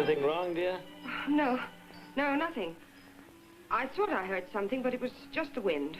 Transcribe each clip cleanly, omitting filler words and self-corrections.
Anything wrong, dear? No. No, nothing. I thought I heard something, but it was just the wind.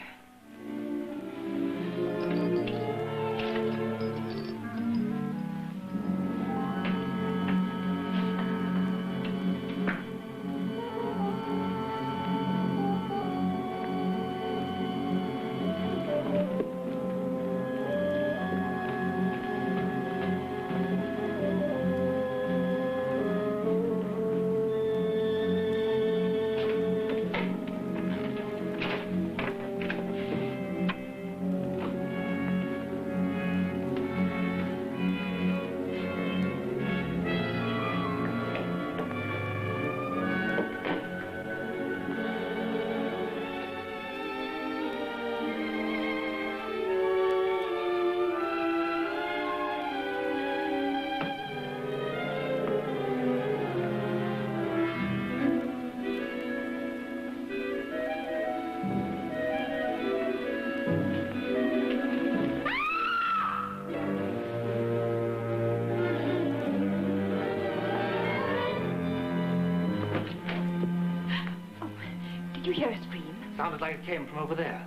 Did you hear a scream? Sounded like it came from over there.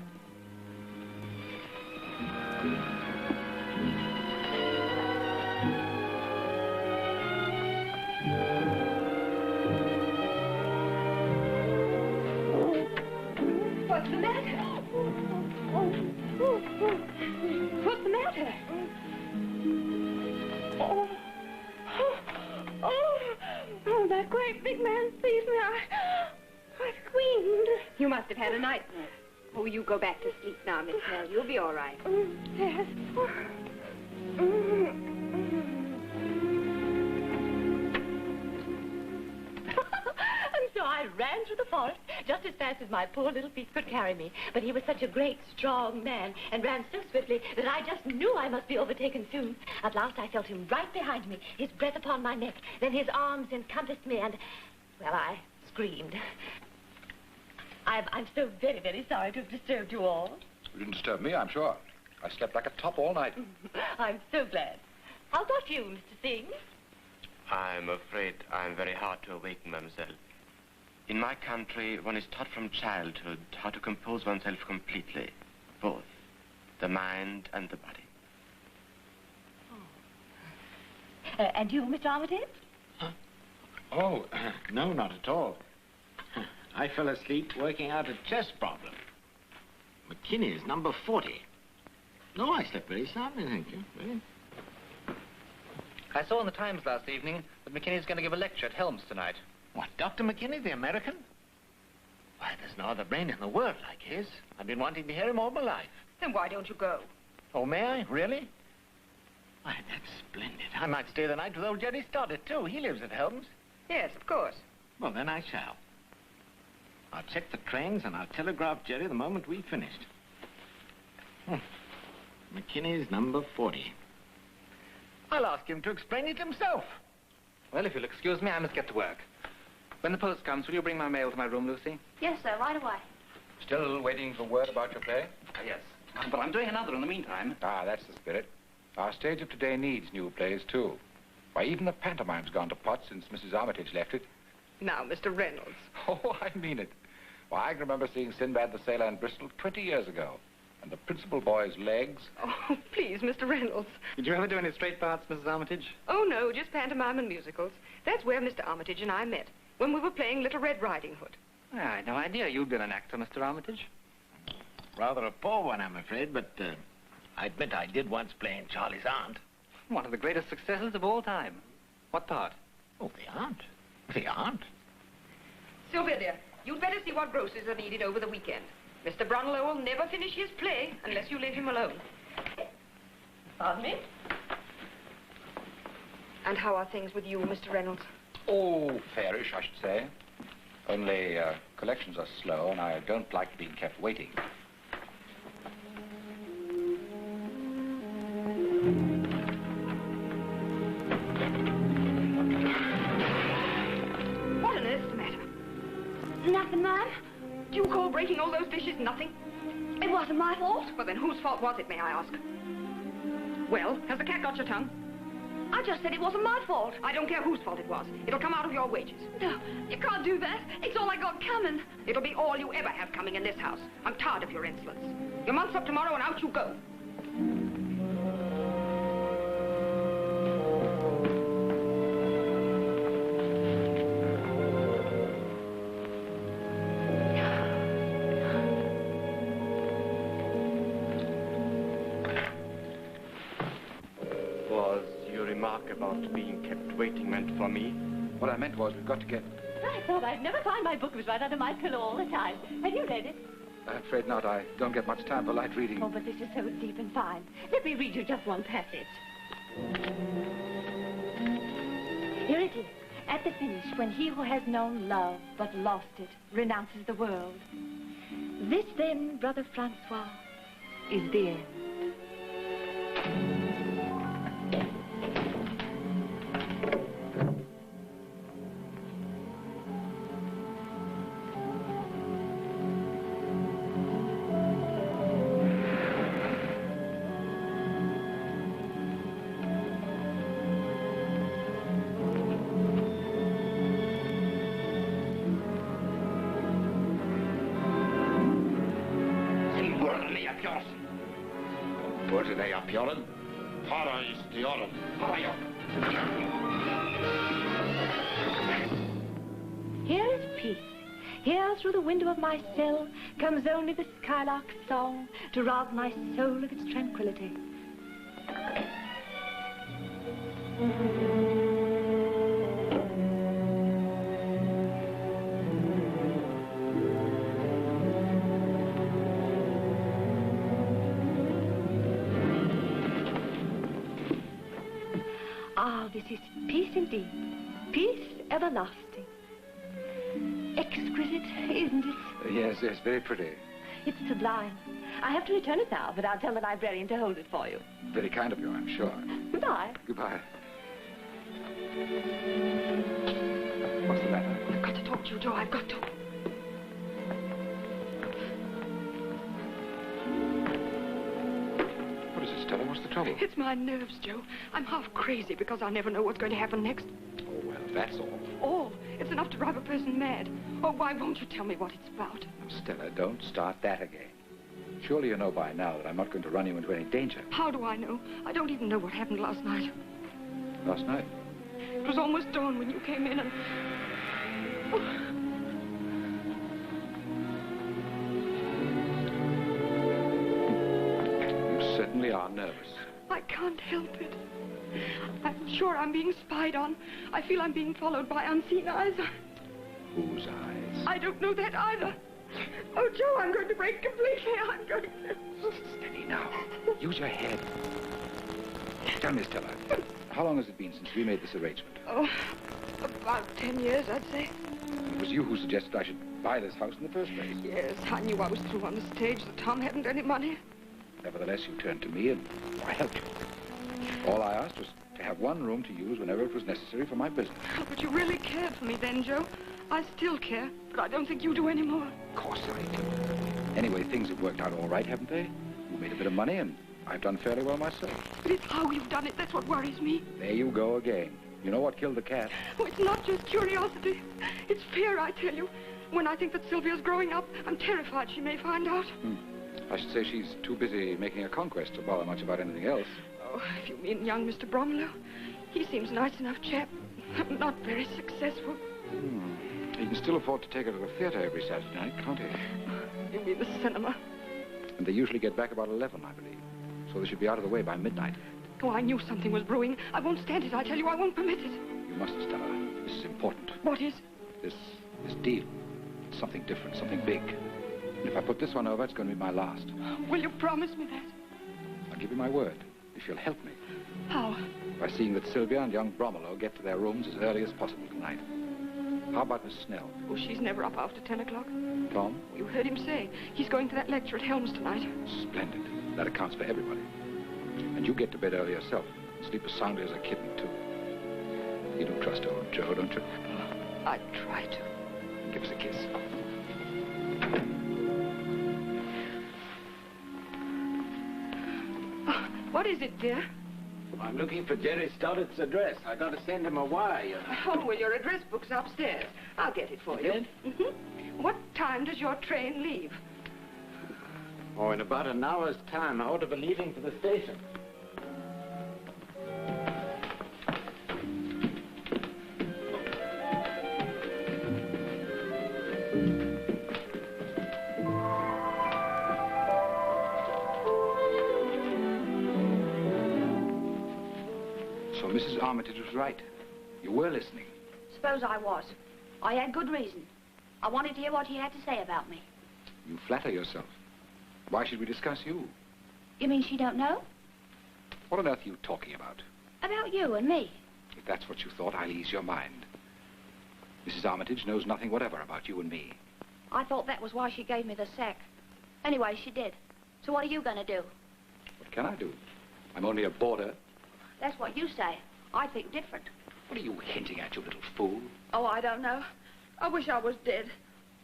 What's the matter? What's the matter? Oh, that great big man sees me. I screamed. You must have had a nightmare. Oh, you go back to sleep now, Miss Nell. You'll be all right. Yes. And so I ran through the forest just as fast as my poor little feet could carry me. But he was such a great, strong man and ran so swiftly that I just knew I must be overtaken soon. At last I felt him right behind me, his breath upon my neck. Then his arms encompassed me and, well, I screamed. I'm so very, very sorry to have disturbed you all. You didn't disturb me, I'm sure. I slept like a top all night. I'm so glad. How about you, Mr. Singh? I'm afraid I'm very hard to awaken, mademoiselle. In my country, one is taught from childhood how to compose oneself completely, both the mind and the body. And you, Mr. Armitage? Huh? Oh, no, not at all. I fell asleep working out a chess problem. McKinney's number 40. No, I slept very soundly, thank you. Very. I saw in the Times last evening that McKinney's going to give a lecture at Helms tonight. What, Dr. McKinney, the American? Why, there's no other brain in the world like his. I've been wanting to hear him all my life. Then why don't you go? Oh, may I? Really? Why, that's splendid. I might stay the night with old Jerry Stoddard, too. He lives at Helms. Yes, of course. Well, then I shall. I'll check the trains and I'll telegraph Jerry the moment we've finished. McKinney's number 40. I'll ask him to explain it himself. Well, if you'll excuse me, I must get to work. When the post comes, will you bring my mail to my room, Lucy? Yes, sir, right away. Still waiting for word about your play? Yes. But I'm doing another in the meantime. Ah, that's the spirit. Our stage of today needs new plays, too. Why, even the pantomime's gone to pot since Mrs. Armitage left it. Now, Mr. Reynolds. Oh, I mean it. Why, I can remember seeing Sinbad the Sailor in Bristol 20 years ago. And the principal boy's legs. Oh, please, Mr. Reynolds. Did you ever do any straight parts, Mrs. Armitage? Oh, no, just pantomime and musicals. That's where Mr. Armitage and I met, when we were playing Little Red Riding Hood. I had no idea you'd been an actor, Mr. Armitage. Rather a poor one, I'm afraid, but I admit I did once play in Charlie's Aunt. One of the greatest successes of all time. What part? Oh, the aunt. The aunt. Sylvia, dear, you'd better see what groceries are needed over the weekend. Mr. Brunlow will never finish his play unless you leave him alone. Pardon me? And how are things with you, Mr. Reynolds? Oh, fairish, I should say. Only collections are slow, and I don't like being kept waiting. What on earth's the matter? Nothing, ma'am. Do you call breaking all those dishes nothing? It wasn't my fault. Well, then whose fault was it, may I ask? Well, has the cat got your tongue? I just said it wasn't my fault. I don't care whose fault it was. It'll come out of your wages. No, you can't do that. It's all I got coming. It'll be all you ever have coming in this house. I'm tired of your insolence. Your month's up tomorrow and out you go. Was your remark about being kept waiting meant for me? What I meant was we've got to get... I thought I'd never find my book. It was right under my pillow all the time. Have you read it? I'm afraid not. I don't get much time for light reading. Oh, but this is so deep and fine. Let me read you just one passage. Here it is. At the finish, when he who has known love but lost it renounces the world. This then, Brother Francois, is the end. Voorzij apjoren, para is de oren, para jo. Here is peace. Here through the window of my cell comes only the skylark's song to rob my soul of its tranquility. Ah, this is peace indeed. Peace everlasting. Exquisite, isn't it? Yes, very pretty. It's sublime. I have to return it now, but I'll tell the librarian to hold it for you. Very kind of you, I'm sure. Goodbye. Goodbye. What's the matter? I've got to talk to you, Joe. I've got to. What is it, Stella? What's the trouble? It's my nerves, Joe. I'm half crazy because I never know what's going to happen next. Oh, well, that's all. All. It's enough to drive a person mad. Oh, why won't you tell me what it's about? Stella, don't start that again. Surely you know by now that I'm not going to run you into any danger. How do I know? I don't even know what happened last night. Last night? It was almost dawn when you came in and... You certainly are nervous. I can't help it. I'm sure I'm being spied on. I feel I'm being followed by unseen eyes. Whose eyes? I don't know that either. Oh, Joe, I'm going to break completely. I'm going to... Steady now. Use your head. Tell me, Stella, how long has it been since we made this arrangement? Oh, about 10 years, I'd say. It was you who suggested I should buy this house in the first place. Yes, I knew I was through on the stage, that Tom hadn't any money. Nevertheless, you turned to me and I helped you. All I asked was to have one room to use whenever it was necessary for my business. Oh, but you really cared for me then, Joe. I still care, but I don't think you do anymore. Of course I do. Anyway, things have worked out all right, haven't they? You made a bit of money and I've done fairly well myself. But it's how you've done it that's what worries me. There you go again. You know what killed the cat? Oh, it's not just curiosity. It's fear, I tell you. When I think that Sylvia's growing up, I'm terrified she may find out. I should say she's too busy making a conquest to bother much about anything else. Oh, if you mean young Mr. Bromlow, he seems a nice enough chap. Not very successful. He can still afford to take her to the theater every Saturday night, can't he? You mean the cinema? And they usually get back about 11, I believe. So they should be out of the way by midnight. Oh, I knew something was brewing. I won't stand it, I tell you. I won't permit it. You mustn't, Stella. This is important. What is? This deal. It's something different, something big. And if I put this one over, it's going to be my last. Will you promise me that? I'll give you my word, if you'll help me. How? By seeing that Sylvia and young Bromelow get to their rooms as early as possible tonight. How about Miss Snell? Oh, she's never up after 10 o'clock. Tom? You heard him say. He's going to that lecture at Helms tonight. Splendid. That accounts for everybody. And you get to bed early yourself. Sleep as soundly as a kitten, too. You do trust old Joe, don't you? I try to. Give us a kiss. What is it, dear? I'm looking for Jerry Stoddart's address. I got to send him a wire, you know. Oh, well, your address book's upstairs. I'll get it for you. Did? Mm-hmm. What time does your train leave? Oh, in about an hour's time. I ought to be leaving for the station. So Mrs. Armitage was right. You were listening. Suppose I was. I had good reason. I wanted to hear what he had to say about me. You flatter yourself. Why should we discuss you? You mean she don't know? What on earth are you talking about? About you and me. If that's what you thought, I'll ease your mind. Mrs. Armitage knows nothing whatever about you and me. I thought that was why she gave me the sack. Anyway, she did. So what are you going to do? What can I do? I'm only a boarder. That's what you say. I think different. What are you hinting at, you little fool? Oh, I don't know. I wish I was dead.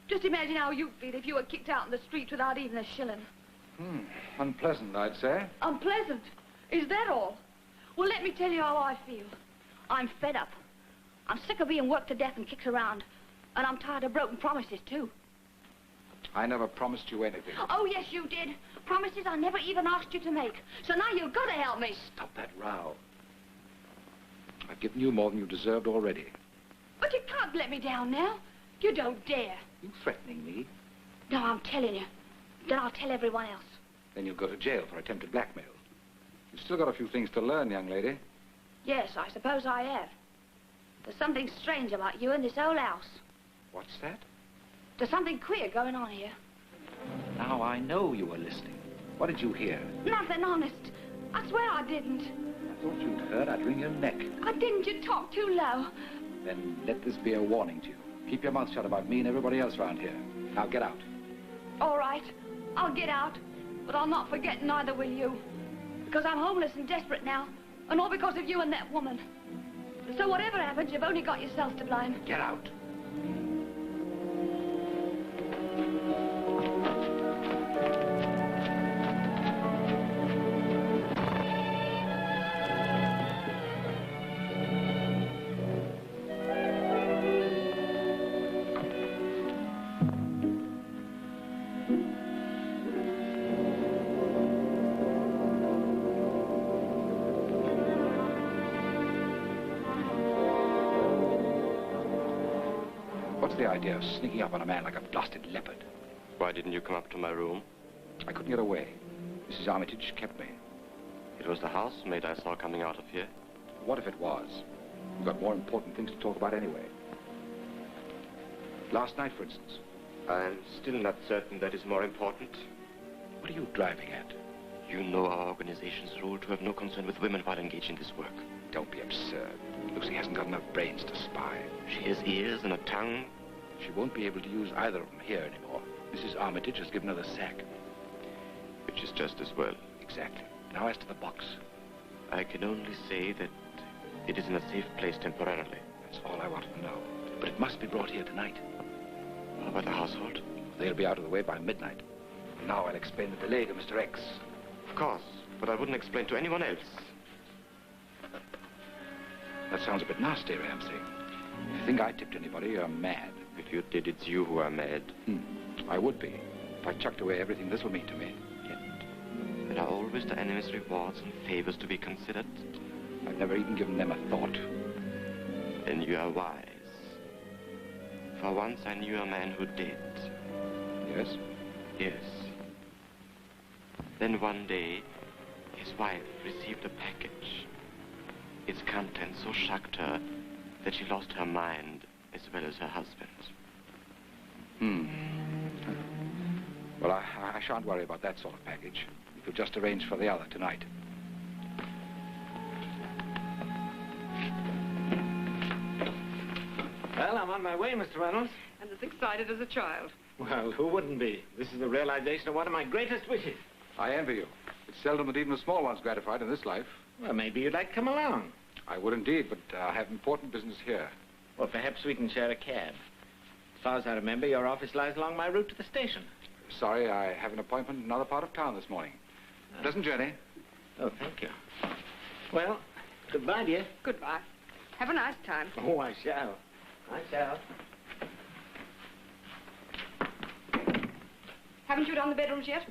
Just imagine how you'd feel if you were kicked out in the street without even a shilling. Unpleasant, I'd say. Unpleasant? Is that all? Well, let me tell you how I feel. I'm fed up. I'm sick of being worked to death and kicked around. And I'm tired of broken promises, too. I never promised you anything. Oh, yes, you did. Promises I never even asked you to make. So now you've got to help me. Stop that row. I've given you more than you deserved already. But you can't let me down now. You don't dare. You threatening me? No, I'm telling you. Then I'll tell everyone else. Then you'll go to jail for attempted blackmail. You've still got a few things to learn, young lady. Yes, I suppose I have. There's something strange about you in this old house. What's that? There's something queer going on here. Now I know you were listening. What did you hear? Nothing, honest. I swear I didn't. I thought you'd heard I'd wring your neck. I didn't. You talk too low. Then let this be a warning to you. Keep your mouth shut about me and everybody else around here. Now get out. All right. I'll get out. But I'll not forget, neither will you. Because I'm homeless and desperate now. And all because of you and that woman. So whatever happens, you've only got yourself to blame. Get out. What's the idea of sneaking up on a man like a blasted leopard? Why didn't you come up to my room? I couldn't get away. Mrs. Armitage kept me. It was the housemaid I saw coming out of here. What if it was? We've got more important things to talk about anyway. Last night, for instance. I'm still not certain that is more important. What are you driving at? You know our organization's rule to have no concern with women while engaged in this work. Don't be absurd. Lucy hasn't got enough brains to spy. She has ears and a tongue. She won't be able to use either of them here anymore. Mrs. Armitage has given her the sack. Which is just as well. Exactly. Now as to the box. I can only say that it is in a safe place temporarily. That's all I wanted to know. But it must be brought here tonight. How about the household? They'll be out of the way by midnight. Now I'll explain the delay to Mr. X. Of course, but I wouldn't explain to anyone else. That sounds a bit nasty, Ramsey. If you think I tipped anybody, you're mad. If you did, it's you who are mad. I would be. If I chucked away everything this will mean to me. Yet, there are always the enemy's rewards and favors to be considered. I've never even given them a thought. Then you are wise. For once I knew a man who did. Yes? Yes. Then one day, his wife received a package. Its contents so shocked her that she lost her mind as well as her husband. Well, I shan't worry about that sort of package. You could just arrange for the other tonight. Well, I'm on my way, Mr. Reynolds. And as excited as a child. Well, who wouldn't be? This is the realization of one of my greatest wishes. I envy you. It's seldom that even the small one's gratified in this life. Well, maybe you'd like to come along. I would indeed, but I have important business here. Well, perhaps we can share a cab. As far as I remember, your office lies along my route to the station. Sorry, I have an appointment in another part of town this morning. Pleasant journey. Oh, thank you. Well, goodbye, dear. Goodbye. Have a nice time. Oh, I shall. I shall. Haven't you done the bedrooms yet?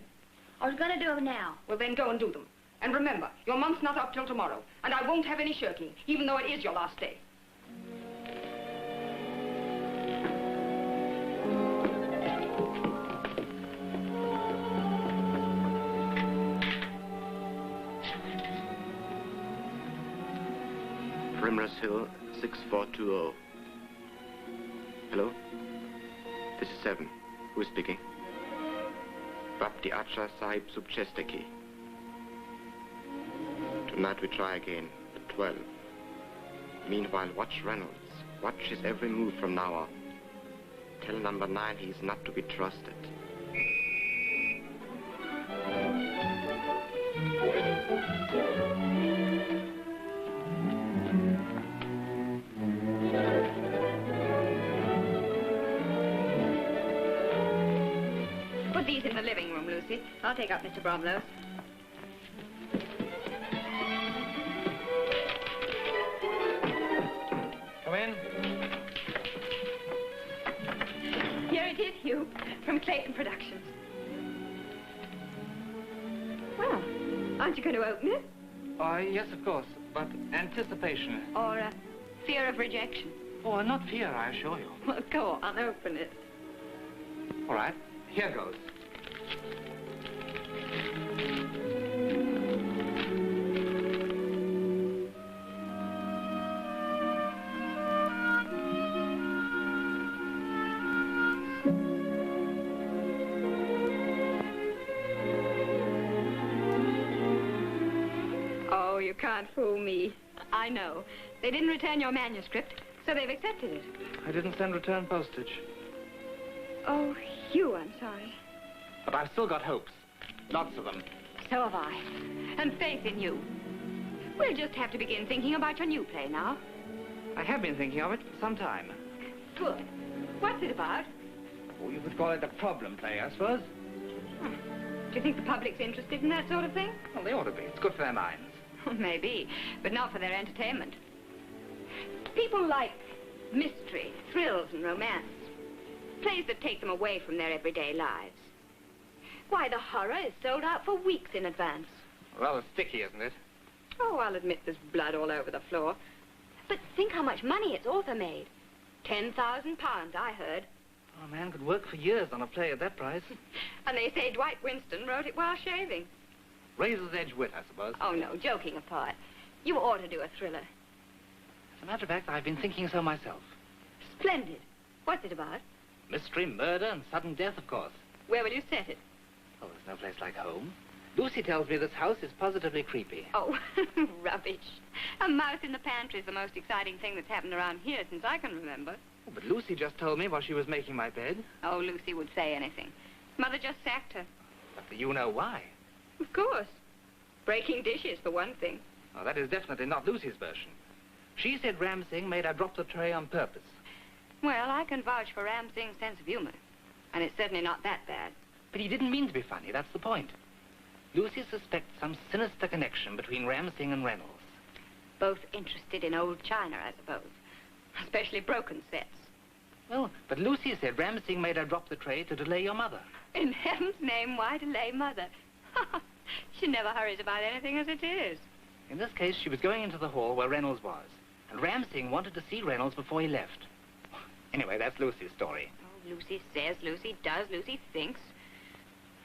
I was going to do them now. Well, then go and do them. And remember, your month's not up till tomorrow. And I won't have any shirking, even though it is your last day. Primrose Hill, 6420. Hello? This is 7. Who is speaking? Bapti Acha Sahib Subchestaki. Tonight we try again, at 12. Meanwhile, watch Reynolds. Watch his every move from now on. Tell number 9 he's not to be trusted. Put these in the living room, Lucy. I'll take up Mr. Bromlow's. Come in. Here it is, Hugh, from Clayton Productions. Well, aren't you going to open it? Yes, of course. But anticipation. Or fear of rejection? Oh, not fear, I assure you. Well, go on, open it. All right. Here goes. Oh, you can't fool me. I know. They didn't return your manuscript, so they've accepted it. I didn't send return postage. Oh, Hugh, I'm sorry. But I've still got hopes. Lots of them. So have I. And faith in you. We'll just have to begin thinking about your new play now. I have been thinking of it for some time. Good. What's it about? Oh, you could call it a problem play, I suppose. Do you think the public's interested in that sort of thing? Well, they ought to be. It's good for their minds. Maybe, but not for their entertainment. People like mystery, thrills, and romance. Plays that take them away from their everyday lives. Why, the horror is sold out for weeks in advance. Rather sticky, isn't it? Oh, I'll admit there's blood all over the floor. But think how much money its author made. £10,000, I heard. Oh, a man could work for years on a play at that price. And they say Dwight Winston wrote it while shaving. Razor's edge wit, I suppose. Oh, no, joking apart. You ought to do a thriller. As a matter of fact, I've been thinking so myself. Splendid. What's it about? Mystery, murder, and sudden death, of course. Where will you set it? Oh, there's no place like home. Lucy tells me this house is positively creepy. Oh, rubbish. A mouse in the pantry is the most exciting thing that's happened around here since I can remember. Oh, but Lucy just told me while she was making my bed. Oh, Lucy would say anything. Mother just sacked her. But do you know why? Of course. Breaking dishes, for one thing. Oh, that is definitely not Lucy's version. She said Ram Singh made her drop the tray on purpose. Well, I can vouch for Ram Singh's sense of humor. And it's certainly not that bad. But he didn't mean to be funny, that's the point. Lucy suspects some sinister connection between Ram Singh and Reynolds. Both interested in old china, I suppose. Especially broken sets. Well, but Lucy said Ram Singh made her drop the tray to delay your mother. In heaven's name, why delay Mother? She never hurries about anything as it is. In this case, she was going into the hall where Reynolds was. And Ram Singh wanted to see Reynolds before he left. Anyway, that's Lucy's story. Oh, Lucy says, Lucy does, Lucy thinks.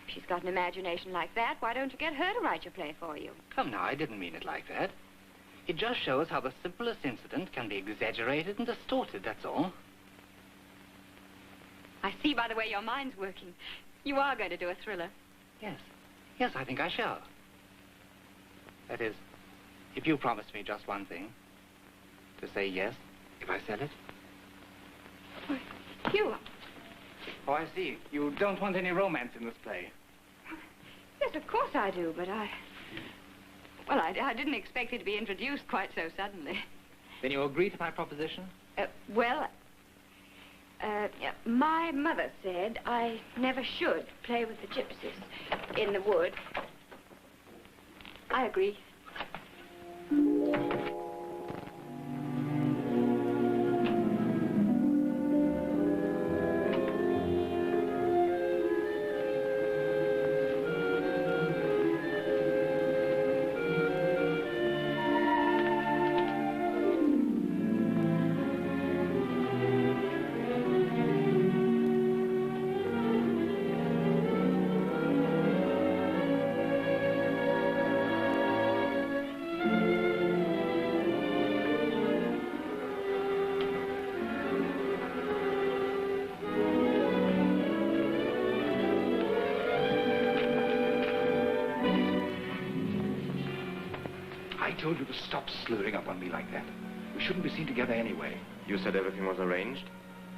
If she's got an imagination like that, why don't you get her to write your play for you? Come now, I didn't mean it like that. It just shows how the simplest incident can be exaggerated and distorted, that's all. I see by the way your mind's working. You are going to do a thriller. Yes. Yes, I think I shall. That is, if you promise me just one thing. To say yes, if I sell it. You? Oh, I see. You don't want any romance in this play. Yes, of course I do, but well, I didn't expect it to be introduced quite so suddenly. Then you agree to my proposition? My mother said I never should play with the gypsies in the wood. I agree. told you to stop slurring up on me like that. We shouldn't be seen together anyway. You said everything was arranged.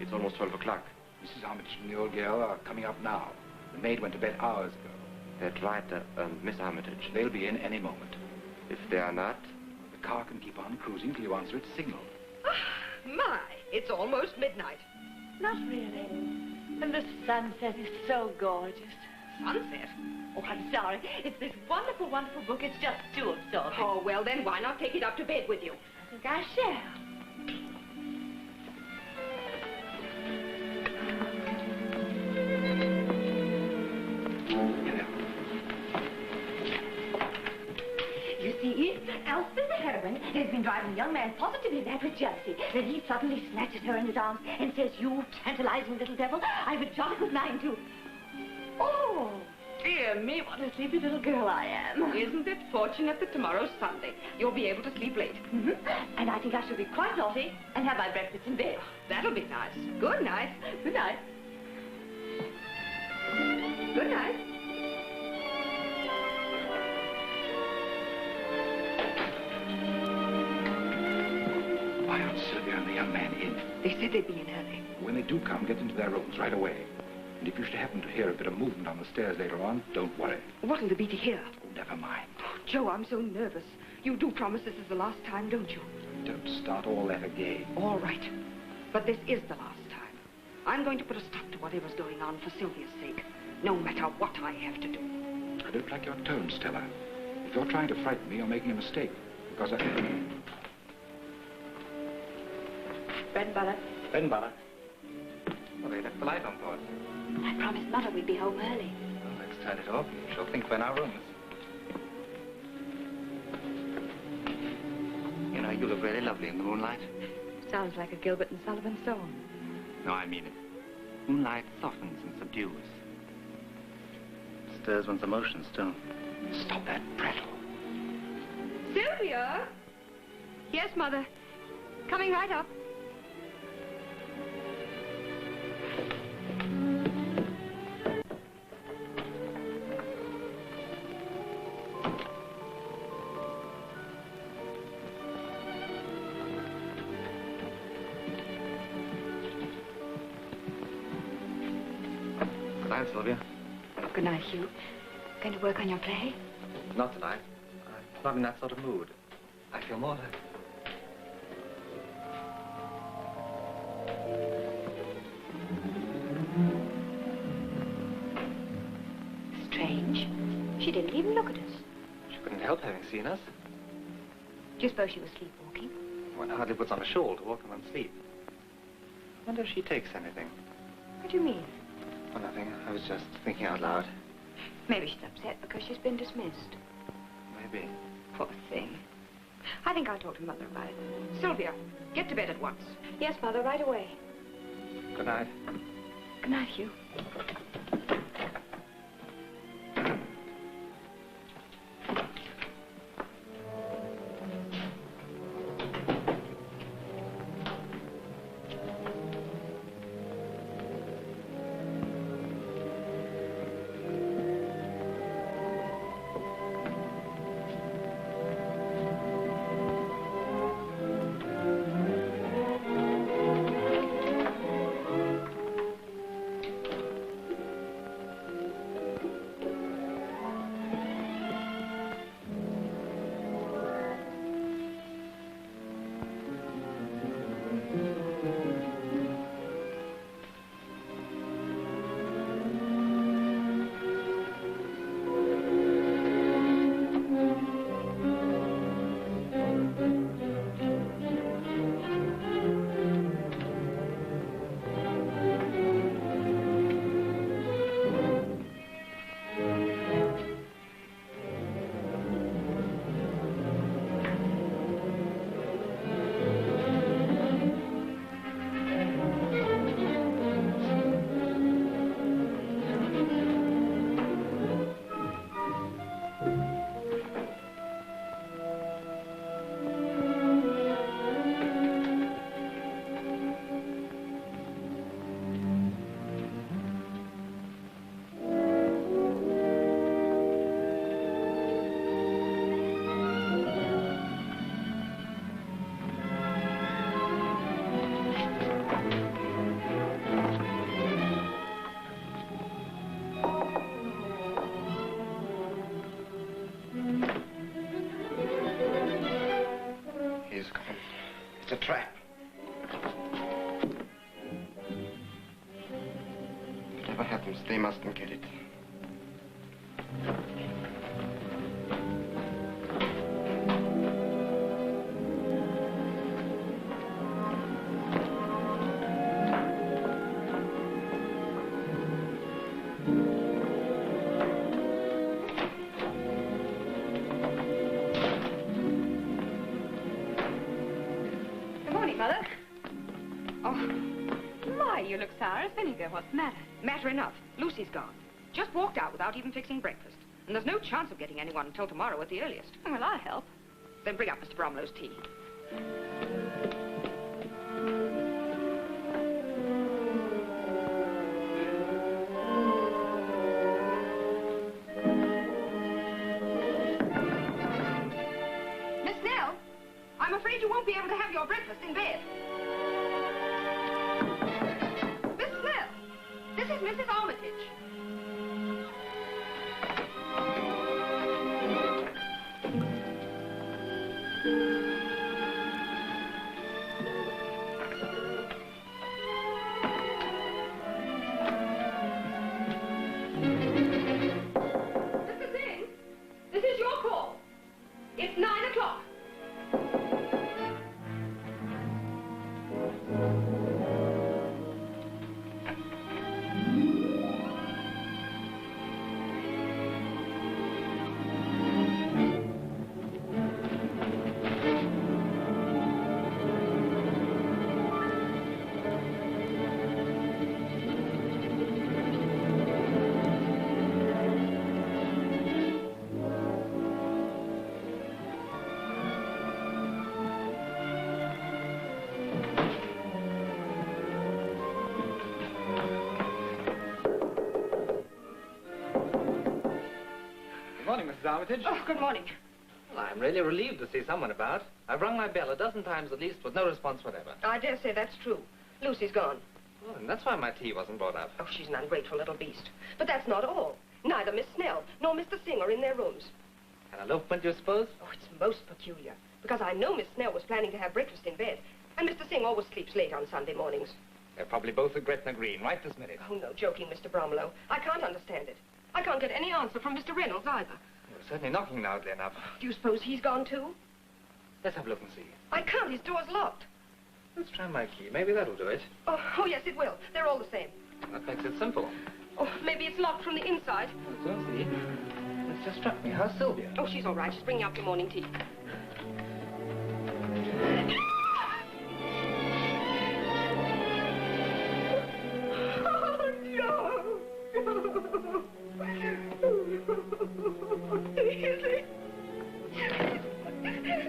It's almost 12 o'clock. Mrs. Armitage and the old girl are coming up now. The maid went to bed hours ago. That's right, Miss Armitage. They'll be in any moment. If they are not, The car can keep on cruising till you answer its signal. My, it's almost midnight. Not really. And the sunset is so gorgeous. Sunset? Oh, I'm sorry. It's this wonderful, wonderful book. It's just too absorbing. Oh, well, then why not take it up to bed with you? I think I shall. You see, Elspeth, the heroine, has been driving a young man positively mad with jealousy. Then he suddenly snatches her in his arms and says, "You tantalizing little devil, I've a jolly good mind to..." Oh, dear me, what a sleepy little girl I am. Isn't it fortunate that tomorrow's Sunday? You'll be able to sleep late. And I think I shall be quite naughty and have my breakfast in bed. That'll be nice. Good night. Good night. Good night. Why aren't Sylvia and the young man in? They said they'd be in early. When they do come, get into their rooms right away. And if you should happen to hear a bit of movement on the stairs later on, don't worry. What'll there be to hear? Oh, never mind. Joe, I'm so nervous. You do promise this is the last time, don't you? Don't start all that again. All right. But this is the last time. I'm going to put a stop to whatever's going on for Sylvia's sake, no matter what I have to do. I don't like your tone, Stella. If you're trying to frighten me, you're making a mistake. Because I... Bread and butter. Bread and butter. Well, they left the light on for us. I promised Mother we'd be home early. Well, let's turn it off. She'll think we're in our rooms. You know, you look really lovely in the moonlight. Sounds like a Gilbert and Sullivan song. No, I mean it. Moonlight softens and subdues. Stirs one's emotions, too. Stop that prattle. Sylvia? Yes, Mother. Coming right up. Good night, Sylvia. Good night, Hugh. Going to work on your play? Not tonight. I'm not in that sort of mood. I feel more like... Strange. She didn't even look at us. She couldn't help having seen us. Do you suppose she was sleepwalking? One hardly puts on a shawl to walk in one's sleep. I wonder if she takes anything. What do you mean? Oh, nothing. I was just thinking out loud. Maybe she's upset because she's been dismissed. Maybe. Poor thing. I think I'll talk to Mother about it. Sylvia, get to bed at once. Yes, Mother, right away. Good night. Good night, Hugh. He's gone. It's a trap. Whatever happens, they mustn't get it. You look sour as vinegar. What's the matter? Matter enough. Lucy's gone. Just walked out without even fixing breakfast. And there's no chance of getting anyone until tomorrow at the earliest. Well, I'll help. Then bring up Mr. Bromlow's tea. Miss Snell, I'm afraid you won't be able to have your breakfast in bed. This is Mrs. Armitage. Mr. Singh, this is your call. It's 9 o'clock. Good morning, Mrs. Armitage. Oh, good morning. Well, I'm really relieved to see someone about. I've rung my bell a dozen times at least with no response whatever. I dare say that's true. Lucy's gone. Oh, and that's why my tea wasn't brought up. Oh, she's an ungrateful little beast. But that's not all. Neither Miss Snell nor Mr. Singh are in their rooms. An elopement, you suppose? Oh, it's most peculiar. Because I know Miss Snell was planning to have breakfast in bed. And Mr. Singh always sleeps late on Sunday mornings. They're probably both at Gretna Green right this minute. Oh, no, joking, Mr. Bromlow. I can't understand it. I can't get any answer from Mr. Reynolds either. You're certainly knocking loudly enough. Do you suppose he's gone too? Let's have a look and see. I can't. His door's locked. Let's try my key. Maybe that'll do it. Oh, yes, it will. They're all the same. That makes it simple. Oh, maybe it's locked from the inside. We'll see. It's just struck me. How's Sylvia? Oh, she's all right. She's bringing up your morning tea.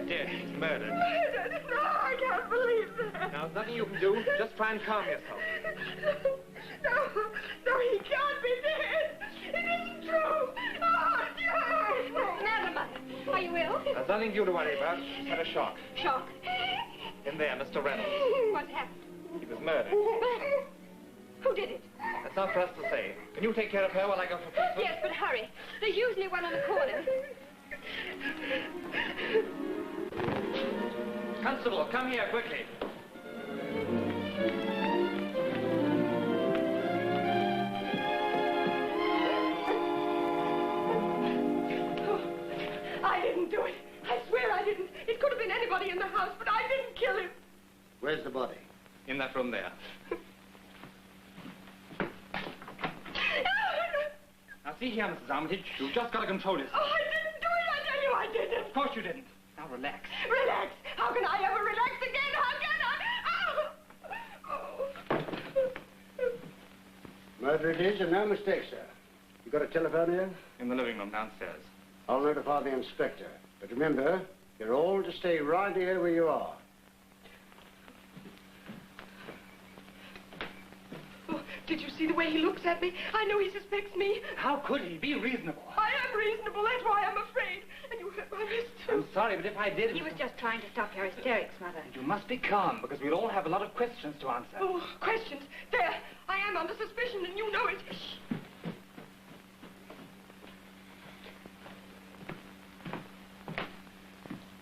Dead. He's murdered. Murdered? No, I can't believe that. Now, there's nothing you can do. Just try and calm yourself. No, he can't be dead. It isn't true. Oh, no. Never mind. Are you ill? There's nothing for you to worry about. She's had a shock. Shock. In there, Mr. Reynolds. What's happened? He was murdered. Who did it? That's not for us to say. Can you take care of her while I go for breakfast? Yes, but hurry. There's usually one on the corner. Constable, come here quickly. I didn't do it. I swear I didn't. It could have been anybody in the house, but I didn't kill him. Where's the body? In that room there. Now, see here, Mrs. Armitage. You've just got to control yourself. Oh, I didn't do it. I tell you I didn't. Of course you didn't. Now, relax. Relax. How can I ever relax again? How can I? Oh. Murder it is, and no mistake, sir. You got a telephone here? In the living room downstairs. I'll notify the inspector. But remember, you're all to stay right here where you are. Oh, did you see the way he looks at me? I know he suspects me. How could he? Be reasonable. I am reasonable. That's why I'm afraid. And you hurt my wrist, too. I'm sorry, but if I did... He was just trying to stop your hysterics, Mother. You must be calm, because we'll all have a lot of questions to answer. Oh, questions. There. I am under suspicion, and you know it.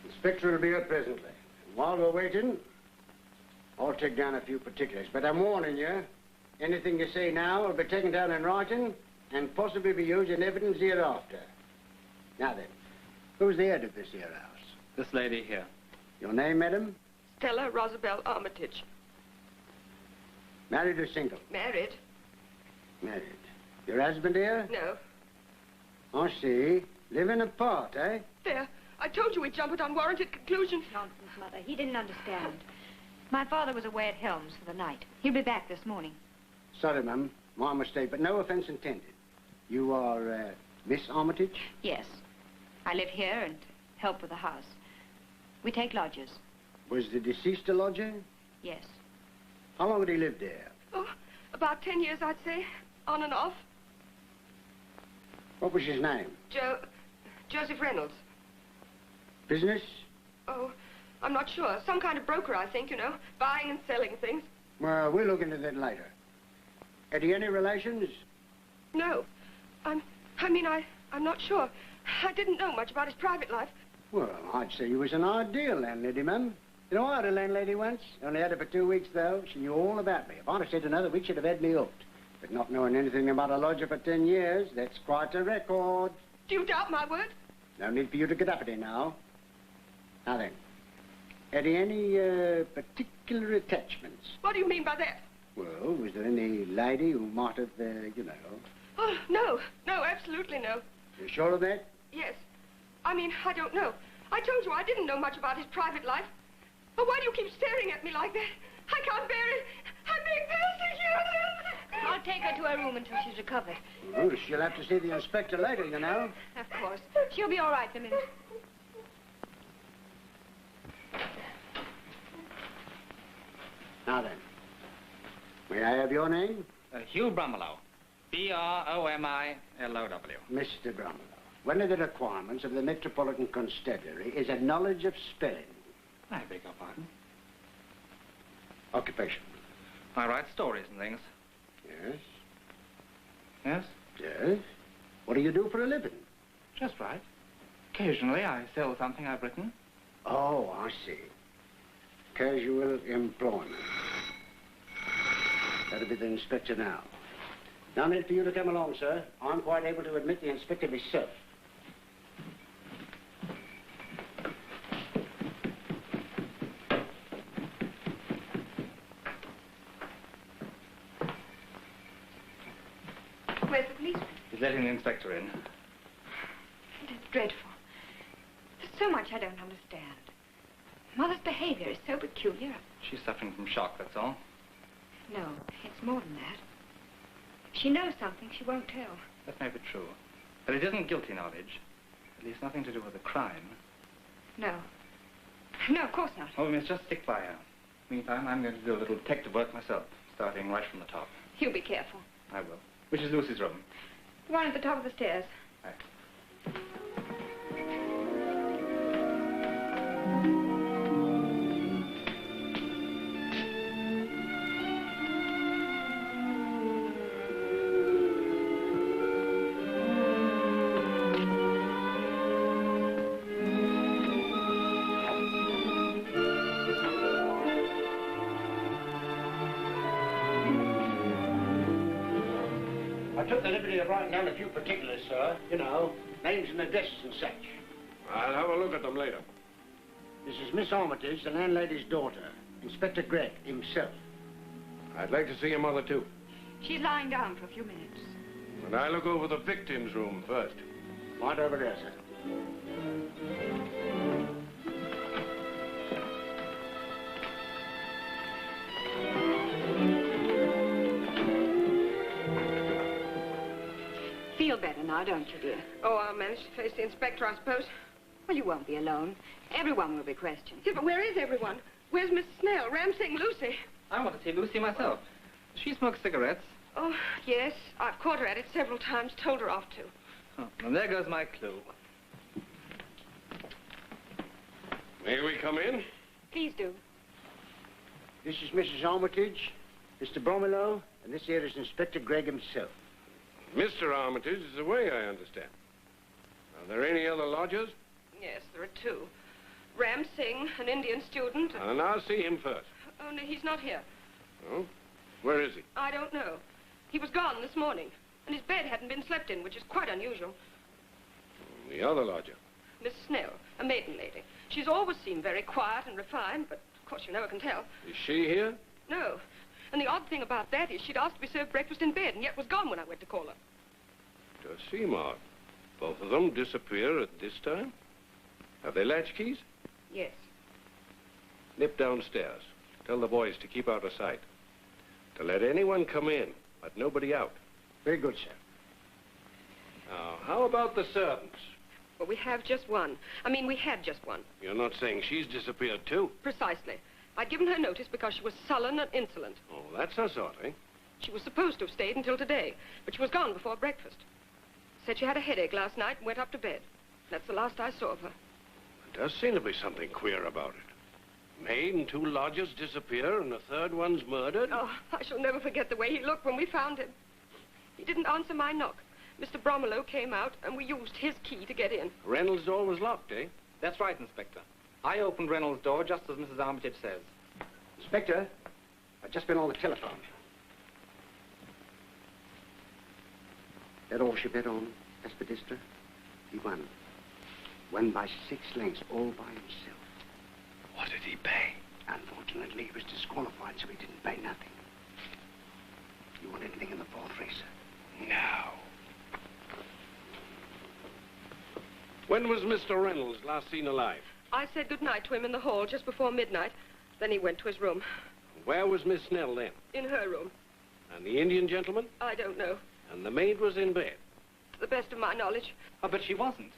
Inspector will be here presently. While we're waiting, I'll take down a few particulars. But I'm warning you, anything you say now will be taken down in writing and possibly be used in evidence hereafter. Now then, who's the head of this here house? This lady here. Your name, madam? Stella Rosabelle Armitage. Married or single? Married? Married. Your husband here? No. I see. Living apart, eh? There. I told you we'd jump at unwarranted conclusions. Nonsense, Mother. He didn't understand. My father was away at Helms for the night. He'll be back this morning. Sorry, ma'am. My mistake, but no offense intended. You are, Miss Armitage? Yes. I live here and help with the house. We take lodgers. Was the deceased a lodger? Yes. How long had he lived there? Oh, about 10 years, I'd say. On and off. What was his name? Joseph Reynolds. Business? Oh, I'm not sure. Some kind of broker, I think, you know. Buying and selling things. Well, we'll look into that later. Had he any relations? No. I'm not sure. I didn't know much about his private life. Well, I'd say he was an ideal landlady, ma'am. You know, I had a landlady once. Only had her for 2 weeks, though. She knew all about me. If I'd have stayed another week, she'd have had me hooked. But not knowing anything about a lodger for 10 years, that's quite a record. Do you doubt my word? No need for you to get uppity now. Now then, had he any particular attachments? What do you mean by that? Well, was there any lady who might have, you know... Oh, no. No, absolutely no. You sure of that? Yes. I mean, I don't know. I told you I didn't know much about his private life. But why do you keep staring at me like that? I can't bear it. I'm being persecuted. I'll take her to her room until she's recovered. Well, she'll have to see the inspector later, you know. Of course. She'll be all right in a minute. Now then, may I have your name? Hugh Bromelow. B-R-O-M-I-L-O-W. Mr. Bromelow. One of the requirements of the Metropolitan Constabulary is a knowledge of spelling. I beg your pardon. Occupation. I write stories and things. Yes. Yes? Yes. What do you do for a living? Just right. Occasionally, I sell something I've written. Oh, I see. Casual employment. That'll be the inspector now. No need for you to come along, sir. I'm quite able to admit the inspector myself. Where's the policeman? He's letting the inspector in. It is dreadful. There's so much I don't understand. Mother's behavior is so peculiar. She's suffering from shock, that's all. No, it's more than that. If she knows something, she won't tell. That may be true. But it isn't guilty knowledge. At least nothing to do with a crime. No. No, of course not. Oh, we must just stick by her. Meantime, I'm going to do a little detective work myself, starting right from the top. You be careful. I will. Which is Lucy's room? The one at the top of the stairs. Right. I took the liberty of writing down a few particulars, sir. You know, names and addresses and such. I'll have a look at them later. This is Miss Armitage, the landlady's daughter. Inspector Gregg himself. I'd like to see your mother, too. She's lying down for a few minutes. And I'll look over the victim's room first. Right over there, sir. Feel better now, don't you, dear? Oh, I'll manage to face the inspector, I suppose. Well, you won't be alone. Everyone will be questioned. Yeah, but where is everyone? Where's Miss Snell, Ramsing, Lucy? I want to see Lucy myself. She smokes cigarettes. Oh, yes. I've caught her at it several times, told her off to. Oh, and there goes my clue. May we come in? Please do. This is Mrs. Armitage, Mr. Bromelow, and this here is Inspector Gregg himself. Mr. Armitage is away, I understand. Are there any other lodgers? Yes, there are two. Ram Singh, an Indian student. And I'll see him first. Only he's not here. Oh? Where is he? I don't know. He was gone this morning, and his bed hadn't been slept in, which is quite unusual. The other lodger. Miss Snell, a maiden lady. She's always seemed very quiet and refined, but of course you never can tell. Is she here? No. And the odd thing about that is she'd asked to be served breakfast in bed, and yet was gone when I went to call her. Does seem odd. Both of them disappear at this time? Have they latchkeys? Yes. Nip downstairs. Tell the boys to keep out of sight. To let anyone come in, but nobody out. Very good, sir. Now, how about the servants? Well, we have just one. We had just one. You're not saying she's disappeared, too? Precisely. I'd given her notice because she was sullen and insolent. Oh, that's her sort, eh? She was supposed to have stayed until today, but she was gone before breakfast. Said she had a headache last night and went up to bed. That's the last I saw of her. There does seem to be something queer about it. Maid and 2 lodgers disappear, and the third one's murdered? Oh, I shall never forget the way he looked when we found him. He didn't answer my knock. Mr. Bromelow came out, and we used his key to get in. Reynolds' door was locked, eh? That's right, Inspector. I opened Reynolds' door just as Mrs. Armitage says. Inspector, I've just been on the telephone. That all she bet on, Aspidistra? He won. Won by 6 lengths, all by himself. What did he pay? Unfortunately, he was disqualified, so he didn't pay nothing. You want anything in the 4th racer? No. When was Mr. Reynolds last seen alive? I said goodnight to him in the hall just before midnight. Then he went to his room. Where was Miss Snell then? In her room. And the Indian gentleman? I don't know. And the maid was in bed? To the best of my knowledge. Oh, but she wasn't.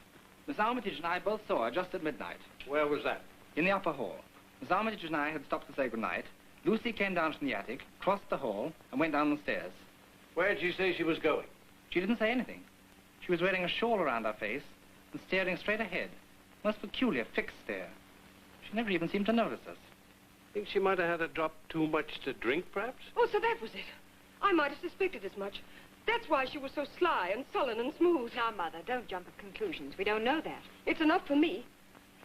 Miss Armitage and I both saw her just at midnight. Where was that? In the upper hall. Miss Armitage and I had stopped to say goodnight. Lucy came down from the attic, crossed the hall, and went down the stairs. Where did you say she was going? She didn't say anything. She was wearing a shawl around her face and staring straight ahead. Most peculiar, fixed stare. She never even seemed to notice us. Think she might have had a drop too much to drink, perhaps? Oh, so that was it. I might have suspected as much. That's why she was so sly and sullen and smooth. Now, Mother, don't jump at conclusions. We don't know that. It's enough for me.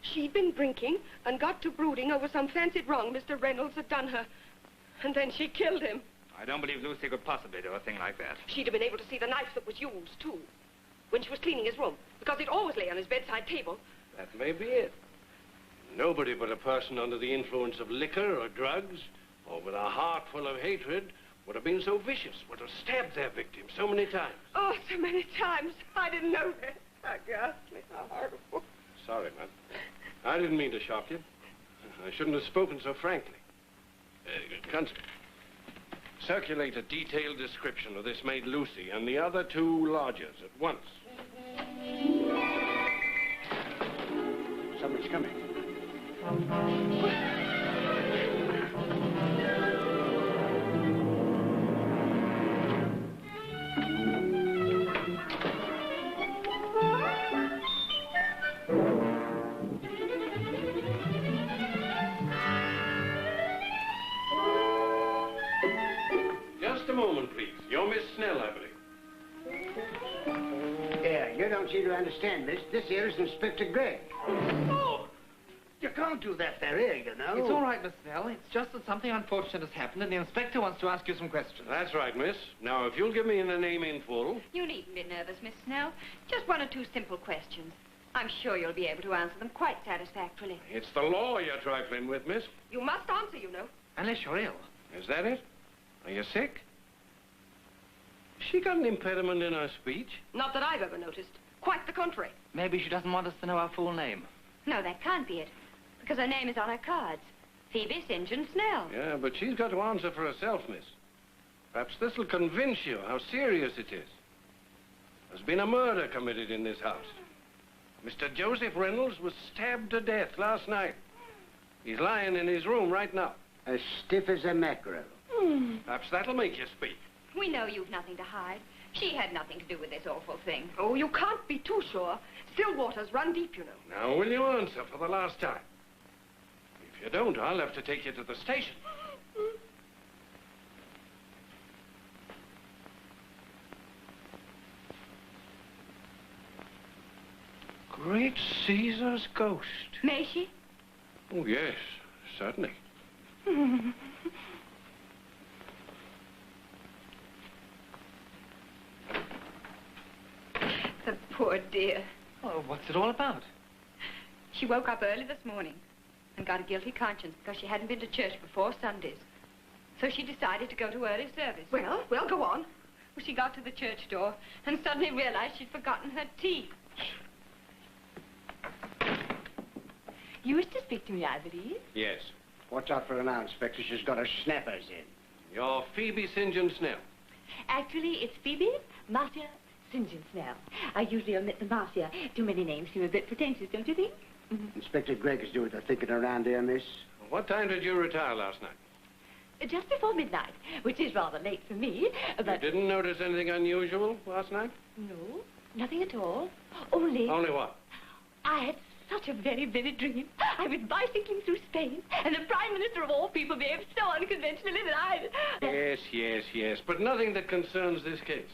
She'd been drinking and got to brooding over some fancied wrong Mr. Reynolds had done her. And then she killed him. I don't believe Lucy could possibly do a thing like that. She'd have been able to see the knife that was used, too, when she was cleaning his room, because it always lay on his bedside table. That may be it. Nobody but a person under the influence of liquor or drugs, or with a heart full of hatred, would have been so vicious, would have stabbed their victim so many times. Oh, so many times. I didn't know that. How ghastly, how horrible. Sorry, man. I didn't mean to shock you. I shouldn't have spoken so frankly. Constable, circulate a detailed description of this maid Lucy and the other 2 lodgers at once. Somebody's coming. Just a moment, please. You're Miss Snell, I believe. Yeah, you don't seem to understand, miss. This here is Inspector Gregg. Oh, you can't do that there, you know. It's all right, Miss Snell. It's just that something unfortunate has happened, and the inspector wants to ask you some questions. That's right, miss. Now, if you'll give me the name in full. You needn't be nervous, Miss Snell. Just 1 or 2 simple questions. I'm sure you'll be able to answer them quite satisfactorily. It's the law you're trifling with, miss. You must answer, you know. Unless you're ill. Is that it? Are you sick? She got an impediment in her speech? Not that I've ever noticed. Quite the contrary. Maybe she doesn't want us to know our full name. No, that can't be it, because her name is on her cards. Phoebe St. John Snell. Yeah, but she's got to answer for herself, miss. Perhaps this will convince you how serious it is. There's been a murder committed in this house. Mr. Joseph Reynolds was stabbed to death last night. He's lying in his room right now. As stiff as a mackerel. Perhaps that'll make you speak. We know you've nothing to hide. She had nothing to do with this awful thing. Oh, you can't be too sure. Still waters run deep, you know. Now, will you answer for the last time? If you don't, I'll have to take you to the station. Great Caesar's ghost. May she? Oh, yes, certainly. The poor dear. Oh, what's it all about? She woke up early this morning and got a guilty conscience because she hadn't been to church for 4 Sundays. So she decided to go to early service. Well, go on. Well, she got to the church door and suddenly realized she'd forgotten her teeth. You wish to speak to me, I believe. Yes. Watch out for her now, Inspector. She's got her snappers in. You're Phoebe St. John Snell. Actually, it's Phoebe Marcia St. John Snell. I usually omit the Marcia. Too many names seem a bit pretentious, don't you think? Inspector Gregg is doing the thinking around here, miss. What time did you retire last night? Just before midnight, which is rather late for me, but... You didn't notice anything unusual last night? No, nothing at all. Only... Only what? I had such a very vivid dream. I was bicycling through Spain, and the Prime Minister of all people behaved so unconventionally that I... Yes, but nothing that concerns this case.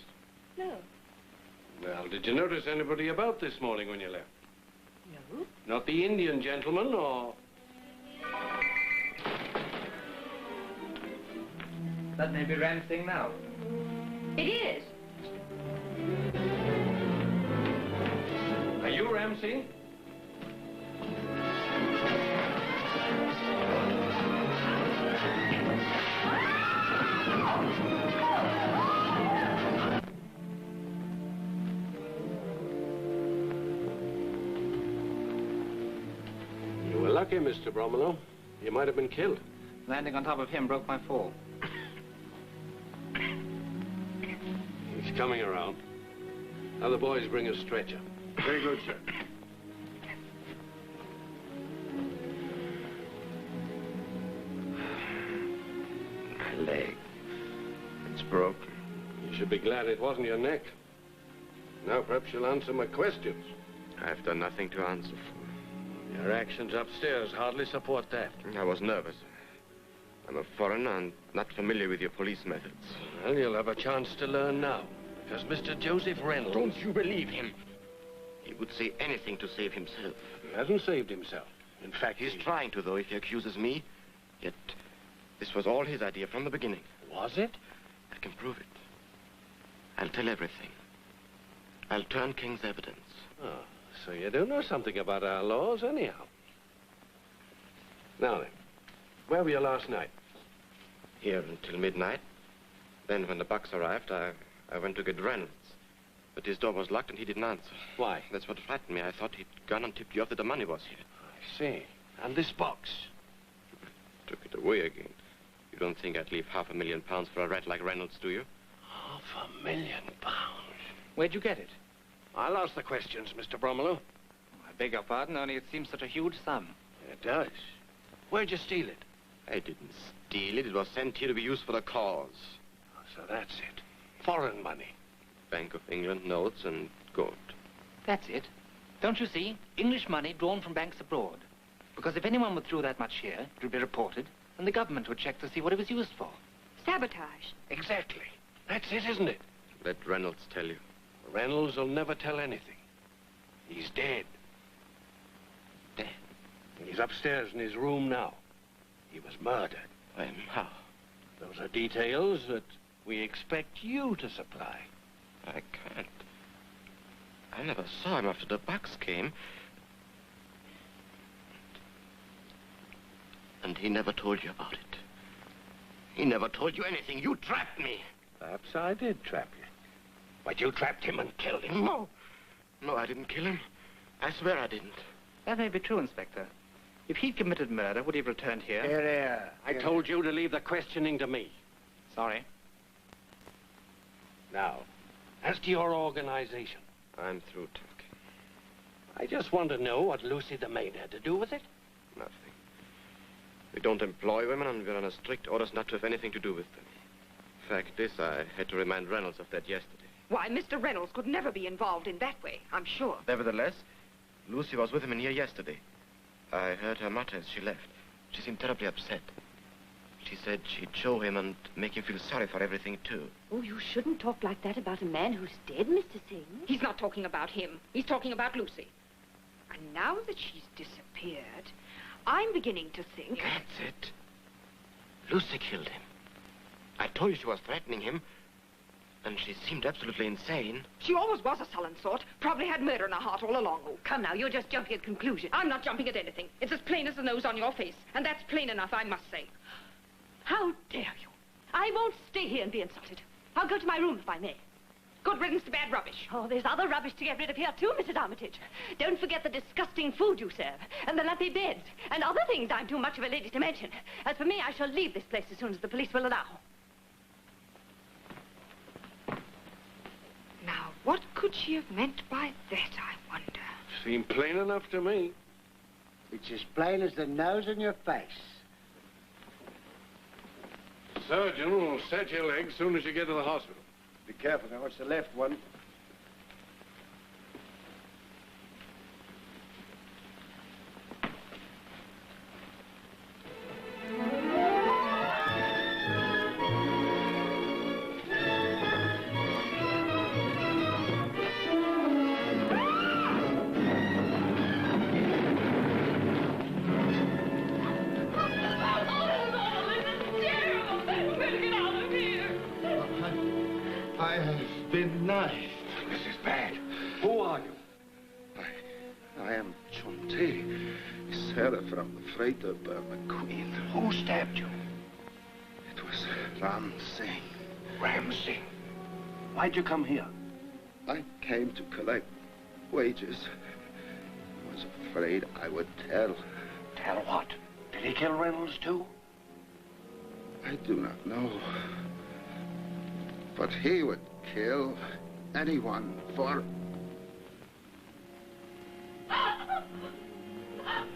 No. Well, did you notice anybody about this morning when you left? No. Not the Indian gentleman, or... That may be Ramsing now. It is. Are you Ramsey? You were lucky, Mr. Bromelo. You might have been killed. Landing on top of him broke my fall. He's coming around. Now the boys bring a stretcher. Very good, sir. My leg. It's broken. You should be glad it wasn't your neck. Now perhaps you'll answer my questions. I've done nothing to answer for. Your actions upstairs hardly support that. I was nervous. I'm a foreigner and not familiar with your police methods. Well, you'll have a chance to learn now. Because Mr. Joseph Reynolds... Don't you believe him? He would say anything to save himself. He hasn't saved himself. In fact, He's trying to, though, if he accuses me. Yet, this was all his idea from the beginning. Was it? I can prove it. I'll tell everything. I'll turn King's evidence. Oh, so you do know something about our laws, anyhow. Now then, where were you last night? Here until midnight. Then, when the bucks arrived, I went to get Reynolds. But his door was locked and he didn't answer. Why? That's what frightened me. I thought he'd gone and tipped you off that the money was here. I see. And this box? Took it away again. You don't think I'd leave £500,000 for a rat like Reynolds, do you? £500,000? Where'd you get it? I'll ask the questions, Mr. Bromelo. I beg your pardon, only it seems such a huge sum. It does. Where'd you steal it? I didn't steal it. It was sent here to be used for the cause. So that's it. Foreign money. Bank of England notes and gold. That's it. Don't you see? English money drawn from banks abroad. Because if anyone withdrew that much here, it would be reported, and the government would check to see what it was used for. Sabotage. Exactly. That's it, isn't it? Let Reynolds tell you. Reynolds will never tell anything. He's dead. Dead? He's upstairs in his room now. He was murdered. When? How? Those are details that we expect you to supply. I can't. I never saw him after the bucks came. And he never told you about it. He never told you anything. You trapped me. Perhaps I did trap you. But you trapped him and killed him. No. No, I didn't kill him. I swear I didn't. That may be true, Inspector. If he'd committed murder, would he have returned here? Here. I told you to leave the questioning to me. Sorry. Now, as to your organization, I'm through talking. I just want to know what Lucy the maid had to do with it. Nothing. We don't employ women, and we're under strict orders not to have anything to do with them. Fact is, I had to remind Reynolds of that yesterday. Why, Mr. Reynolds could never be involved in that way, I'm sure. Nevertheless, Lucy was with him in here yesterday. I heard her mutter as she left. She seemed terribly upset. She said she'd show him and make him feel sorry for everything, too. Oh, you shouldn't talk like that about a man who's dead, Mr. Singh. He's not talking about him. He's talking about Lucy. And now that she's disappeared, I'm beginning to think... That's it. Lucy killed him. I told you she was threatening him, and she seemed absolutely insane. She always was a sullen sort. Probably had murder in her heart all along. Oh, come now, you're just jumping at conclusions. I'm not jumping at anything. It's as plain as the nose on your face. And that's plain enough, I must say. How dare you? I won't stay here and be insulted. I'll go to my room if I may. Good riddance to bad rubbish. Oh, there's other rubbish to get rid of here, too, Mrs. Armitage. Don't forget the disgusting food you serve, and the lumpy beds, and other things I'm too much of a lady to mention. As for me, I shall leave this place as soon as the police will allow. Now, what could she have meant by that, I wonder? Seemed plain enough to me. It's as plain as the nose on your face. Surgeon will set your leg as soon as you get to the hospital. Be careful now, it's the left one. From the freighter, McQueen. Who stabbed you? It was Ram Singh. Ram Singh. Why'd you come here? I came to collect wages. I was afraid I would tell. Tell what? Did he kill Reynolds, too? I do not know. But he would kill anyone for...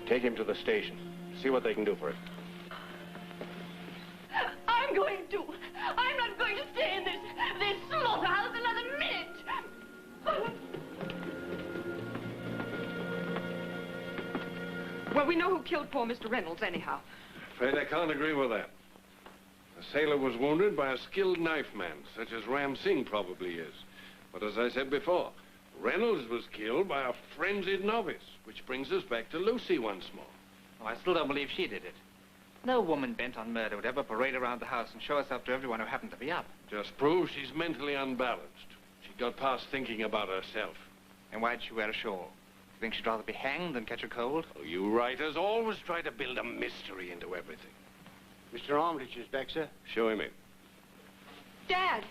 Take him to the station. See what they can do for it. I'm going to. I'm not going to stay in this slaughterhouse another minute. Well, we know who killed poor Mr. Reynolds, anyhow. Afraid I can't agree with that. The sailor was wounded by a skilled knife man, such as Ram Singh probably is. But as I said before, Reynolds was killed by a frenzied novice, which brings us back to Lucy once more. Oh, I still don't believe she did it. No woman bent on murder would ever parade around the house and show herself to everyone who happened to be up. Just proves she's mentally unbalanced. She got past thinking about herself. And why'd she wear a shawl? You think she'd rather be hanged than catch a cold? Oh, you writers always try to build a mystery into everything. Mr. Armitage is back, sir. Show him in. Dad!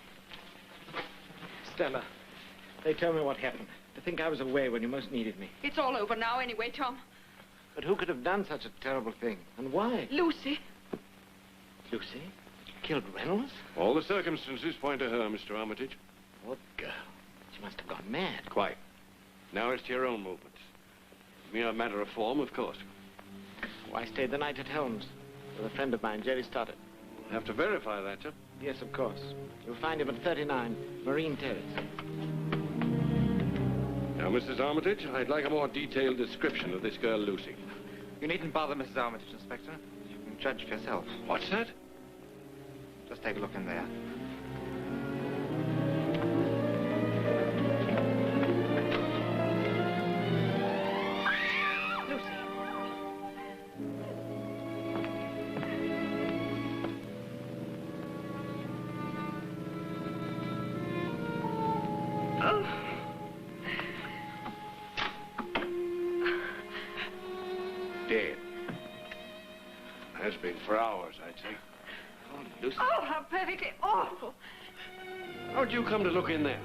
Stella, they tell me what happened. To think I was away when you most needed me. It's all over now anyway, Tom. But who could have done such a terrible thing? And why? Lucy. Lucy? Killed Reynolds? All the circumstances point to her, Mr. Armitage. What girl? She must have gone mad. Quite. Now it's to your own movements. Mere matter of form, of course. Oh, I stayed the night at Holmes with a friend of mine, Jerry Stoddard. Have to verify that, sir. Yes, of course. You'll find him at 39 Marine Terrace. Now, Mrs. Armitage, I'd like a more detailed description of this girl, Lucy. You needn't bother Mrs. Armitage, Inspector. You can judge for yourself. What's that? Just take a look in there. Dead. Has been for hours, I'd say. Oh, Lucy. Oh, how perfectly awful. How'd you come to look in there?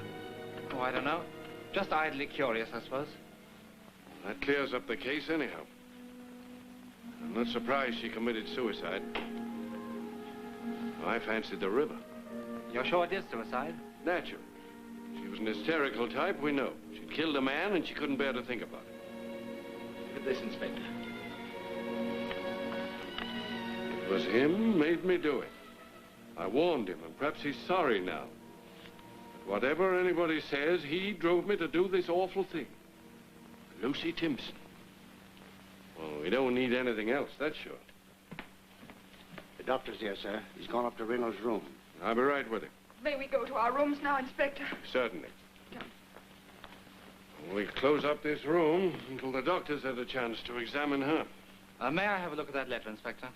Oh, I don't know. Just idly curious, I suppose. That clears up the case anyhow. I'm not surprised she committed suicide. I fancied the river. You're sure it is suicide? Naturally. She was an hysterical type, we know. She'd killed a man and she couldn't bear to think about it. Look at this, Inspector. It was him made me do it. I warned him, and perhaps he's sorry now. But whatever anybody says, he drove me to do this awful thing. Lucy Timpson. Well, we don't need anything else, that's sure. The doctor's here, sir. He's gone up to Reynolds' room. I'll be right with him. May we go to our rooms now, Inspector? Certainly. Yeah. We'll close up this room until the doctor's had a chance to examine her. May I have a look at that letter, Inspector?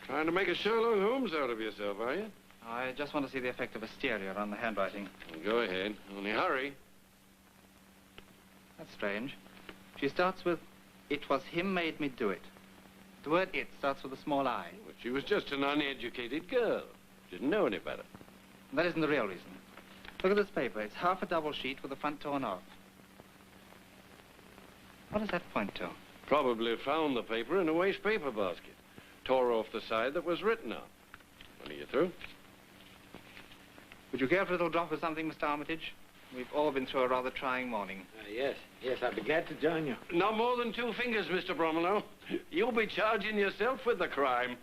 Trying to make a Sherlock Holmes out of yourself, are you? I just want to see the effect of hysteria on the handwriting. Well, go ahead. Only hurry. That's strange. She starts with, "It was him made me do it." The word "it" starts with a small I. Well, she was just an uneducated girl. Didn't know any better. That isn't the real reason. Look at this paper. It's half a double sheet with the front torn off. What does that point to? Probably found the paper in a waste paper basket. Tore off the side that was written on. When are you through? Would you care for a little drop of something, Mr. Armitage? We've all been through a rather trying morning. Yes, I'd be glad to join you. Not more than 2 fingers, Mr. Bromelo. You'll be charging yourself with the crime.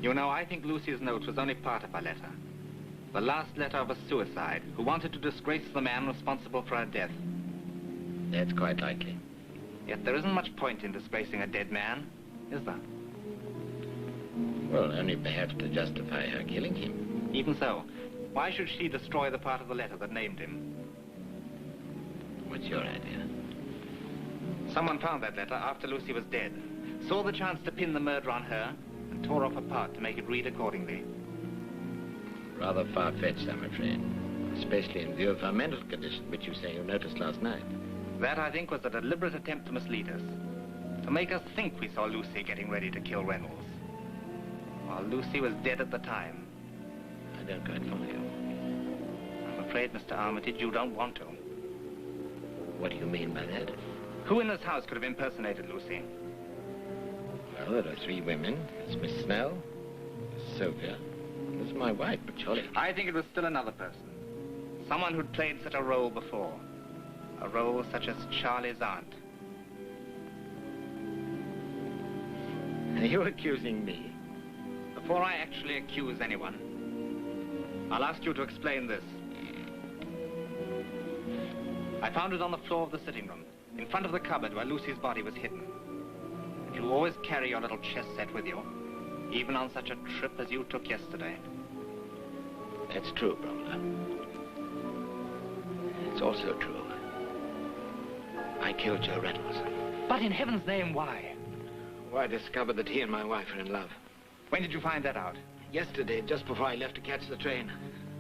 You know, I think Lucy's note was only part of her letter. The last letter of a suicide who wanted to disgrace the man responsible for her death. That's quite likely. Yet there isn't much point in disgracing a dead man, is there? Well, only perhaps to justify her killing him. Even so, why should she destroy the part of the letter that named him? What's your idea? Someone found that letter after Lucy was dead, saw the chance to pin the murder on her, and tore off a part to make it read accordingly. Rather far-fetched, I'm afraid. Especially in view of her mental condition, which you say you noticed last night. That, I think, was a deliberate attempt to mislead us. To make us think we saw Lucy getting ready to kill Reynolds. While Lucy was dead at the time. I don't quite follow you. I'm afraid, Mr. Armitage, you don't want to. What do you mean by that? Who in this house could have impersonated Lucy? Well, there are 3 women. There's Miss Snell, Miss Sylvia, and there's my wife, but surely... I think it was still another person. Someone who'd played such a role before. A role such as Charlie's aunt. Are you accusing me? Before I actually accuse anyone, I'll ask you to explain this. I found it on the floor of the sitting room, in front of the cupboard where Lucy's body was hidden. And you always carry your little chess set with you, even on such a trip as you took yesterday. That's true, Bromler. It's also true. I killed Joe Reynolds. But in heaven's name, why? Well, I discovered that he and my wife are in love. When did you find that out? Yesterday, just before I left to catch the train.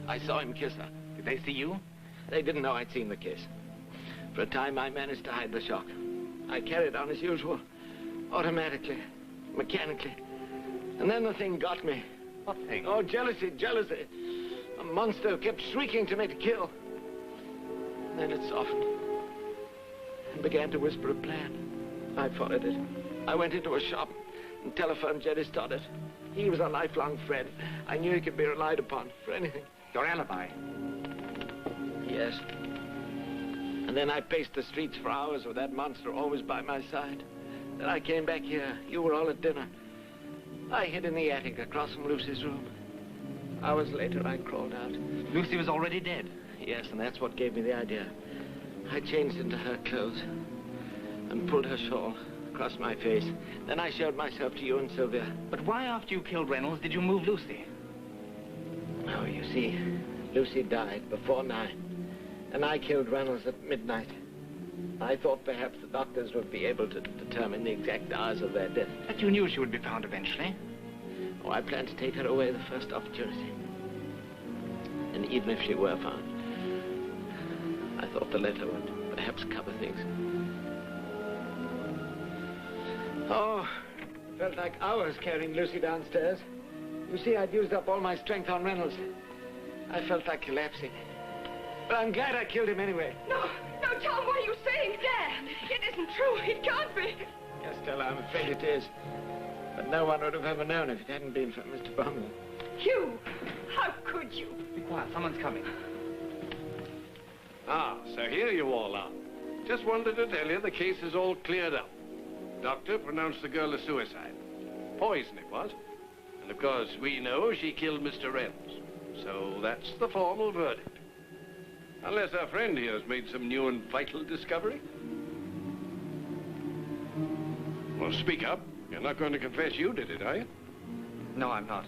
I saw him kiss her. Did they see you? They didn't know I'd seen the kiss. For a time, I managed to hide the shock. I carried on as usual, automatically, mechanically. And then the thing got me. What thing? Oh, jealousy, jealousy. A monster who kept shrieking to me to kill. And then it softened and began to whisper a plan. I followed it. I went into a shop and telephoned Jerry Stoddard. He was a lifelong friend. I knew he could be relied upon for anything. Your alibi? Yes. And then I paced the streets for hours with that monster always by my side. Then I came back here. You were all at dinner. I hid in the attic across from Lucy's room. Hours later, I crawled out. Lucy was already dead? Yes, and that's what gave me the idea. I changed into her clothes and pulled her shawl across my face. Then I showed myself to you and Sylvia. But why, after you killed Reynolds, did you move Lucy? Oh, you see, Lucy died before 9. And I killed Reynolds at midnight. I thought perhaps the doctors would be able to determine the exact hours of their death. But you knew she would be found eventually. Oh, I planned to take her away the first opportunity. And even if she were found, I thought the letter would perhaps cover things. Oh, it felt like hours carrying Lucy downstairs. You see, I'd used up all my strength on Reynolds. I felt like collapsing. But I'm glad I killed him anyway. No, Tom, what are you saying? Dad, it isn't true. It can't be. Yes, Stella, I'm afraid it is. But no one would have ever known if it hadn't been for Mr. Bromley. You? How could you? Be quiet, someone's coming. Ah, so here you all are. Just wanted to tell you the case is all cleared up. Doctor pronounced the girl a suicide. Poison it was. And of course, we know she killed Mr. Reynolds. So that's the formal verdict. Unless our friend here has made some new and vital discovery. Well, speak up. You're not going to confess you did it, are you? No, I'm not.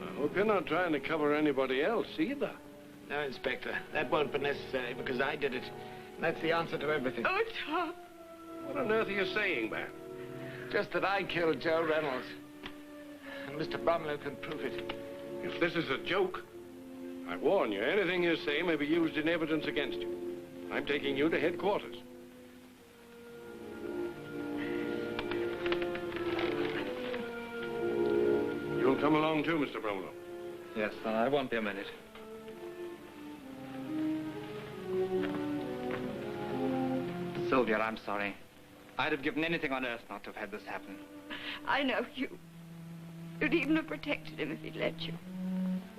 I hope you're not trying to cover anybody else either. No, Inspector. That won't be necessary because I did it. That's the answer to everything. Oh, Tom. What on earth are you saying, man? Just that I killed Joe Reynolds. And Mr. Bromley can prove it. If this is a joke, I warn you, anything you say may be used in evidence against you. I'm taking you to headquarters. You'll come along too, Mr. Brownlow. Yes, I won't be a minute. Sylvia, I'm sorry. I'd have given anything on earth not to have had this happen. I know you'd even have protected him if he'd let you.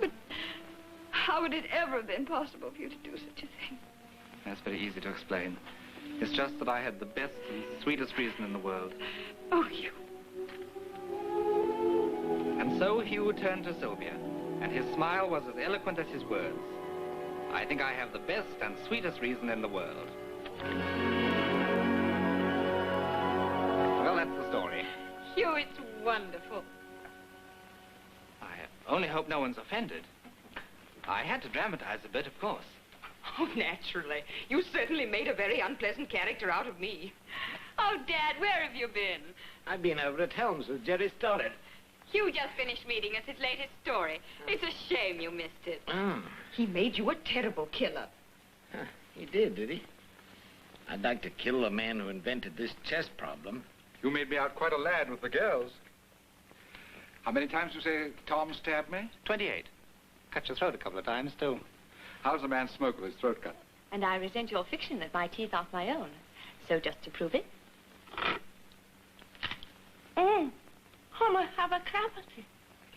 But how would it ever have been possible for you to do such a thing? That's very easy to explain. It's just that I had the best and sweetest reason in the world. Oh, Hugh. And so Hugh turned to Sylvia, and his smile was as eloquent as his words. I think I have the best and sweetest reason in the world. Well, that's the story. Hugh, it's wonderful. I only hope no one's offended. I had to dramatize a bit, of course. Oh, naturally. You certainly made a very unpleasant character out of me. Oh, Dad, where have you been? I've been over at Helms with Jerry Stoddard. Hugh just finished reading us his latest story. It's a shame you missed it. Oh. He made you a terrible killer. Huh, he did he? I'd like to kill the man who invented this chess problem. You made me out quite a lad with the girls. How many times did you say Tom stabbed me? 28. Cut your throat a couple of times, too. How does a man smoke with his throat cut? And I resent your fiction that my teeth aren't my own. So just to prove it. Homer, have a cavity.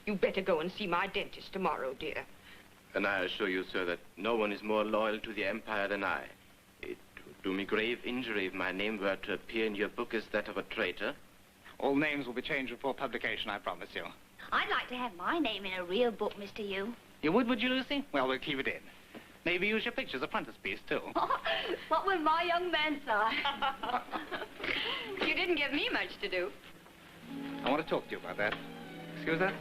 You better go and see my dentist tomorrow, dear. And I assure you, sir, that no one is more loyal to the Empire than I. It would do me grave injury if my name were to appear in your book as that of a traitor. All names will be changed before publication, I promise you. I'd like to have my name in a real book, Mr. Yu. You would you, Lucy? Well, we'll keep it in. Maybe use your picture as a frontispiece, too. What will my young man say? You didn't give me much to do. I want to talk to you about that. Excuse us?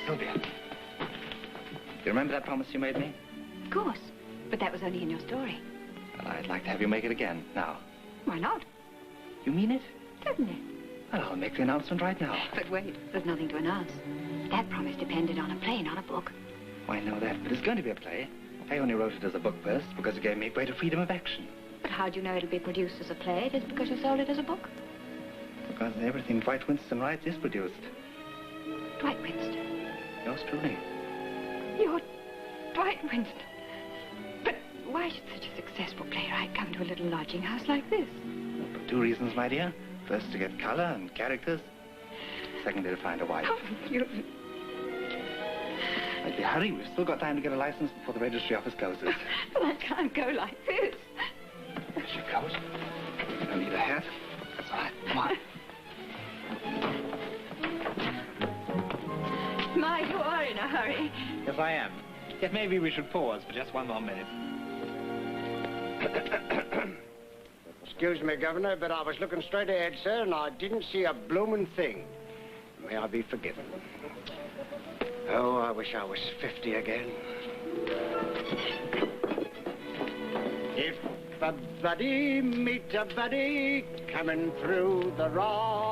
Sylvia. You remember that promise you made me? Of course. But that was only in your story. Well, I'd like to have you make it again, now. Why not? You mean it? Certainly. Well, I'll make the announcement right now. But wait, there's nothing to announce. That promise depended on a play, not a book. Oh, I know that, but it's going to be a play. I only wrote it as a book first because it gave me greater freedom of action. But how do you know it'll be produced as a play just because you sold it as a book? Because everything Dwight Winston writes is produced. Dwight Winston? Yours truly. You're Dwight Winston? But why should such a successful playwright come to a little lodging house like this? For 2 reasons, my dear. First, to get color and characters. Secondly, to find a wife. Oh, you... My dear, hurry. We've still got time to get a license before the registry office closes. But I can't go like this. There she goes. You don't need a hat. That's all right. Come on. My, you are in a hurry. Yes, I am. Yet maybe we should pause for just 1 more minute. Excuse me, Governor, but I was looking straight ahead, sir, and I didn't see a blooming thing. May I be forgiven. Oh, I wish I was 50 again. If a buddy meet a buddy coming through the road,